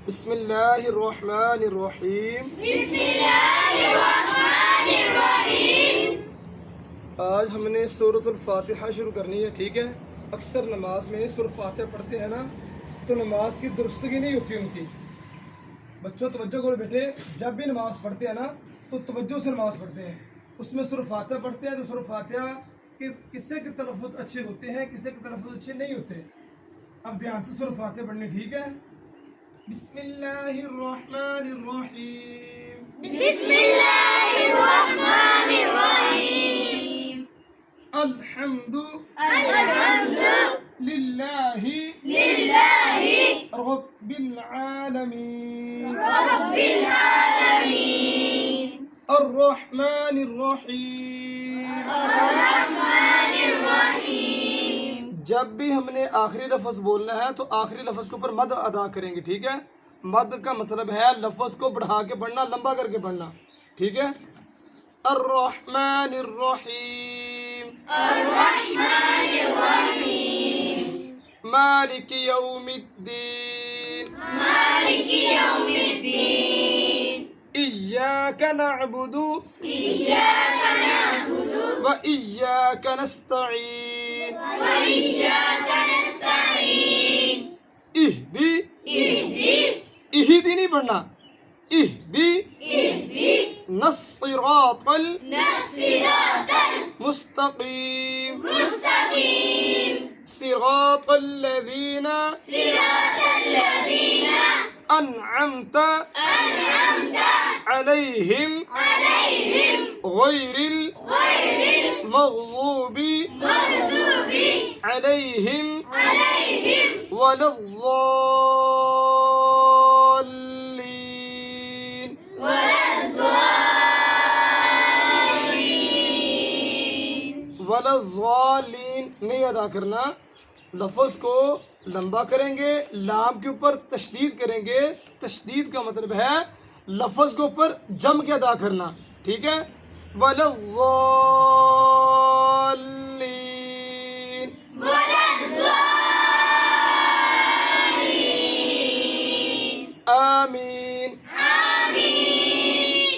بسم اللہ الرحمن الرحیم. بسم اللہ الرحمن الرحیم. آج ہم نے سورۃ الفاتحہ شروع کرنی ہے. ٹھیک ہے، اکثر نماز میں سورۃ فاتحہ پڑھتے ہیں نا تو نماز کی درستگی نہیں ہوتی ان کی. بچوں توجہ کرو بیٹے، جب بھی نماز پڑھتے ہیں نا تو توجہ سے نماز پڑھتے ہیں. اس میں سورۃ فاتحہ پڑھتے ہیں تو سورۃ فاتحہ کے کسے کے تلفظ اچھے ہوتے ہیں، کسے کے تلفظ اچھے نہیں ہوتے. اب دھیان سے سورۃ فاتحہ پڑھنی. ٹھیک ہے، بسم اللہ الرحمن الرحیم. بسم اللہ الرحمن الرحیم. الحمد الحمد للہ للہ رب العالمین رب العالمین. الرحمن الرحیم. الرحمن الرحیم. جب بھی ہم نے آخری لفظ بولنا ہے تو آخری لفظ کے اوپر مد ادا کریں گے. ٹھیک ہے، مد کا مطلب ہے لفظ کو بڑھا کے پڑھنا، لمبا کر کے پڑھنا. ٹھیک ہے، الرحمن الرحیم. الرحمن الرحیم. مالک یوم الدین. مالک یوم الدین. ایاک نعبد ایاک نعبد وإياك نستعين وإياک نستعین. اہدی نہیں پڑھنا، اہدی الصراط الصراط المستقیم المستقیم. صراط الذین صراط الذین أنعمت أنعمت عليهم عليهم غير غير المغضوب المغضوب عليهم عليهم ولا الضالين. ولا الضالين. ولا الضالين نہیں ادا کرنا، لفظ کو لمبا کریں گے، لام کے اوپر تشدید کریں گے. تشدید کا مطلب ہے لفظ کے اوپر جم کے ادا کرنا. ٹھیک ہے، ولا الضالين. ولا الضالين. آمین.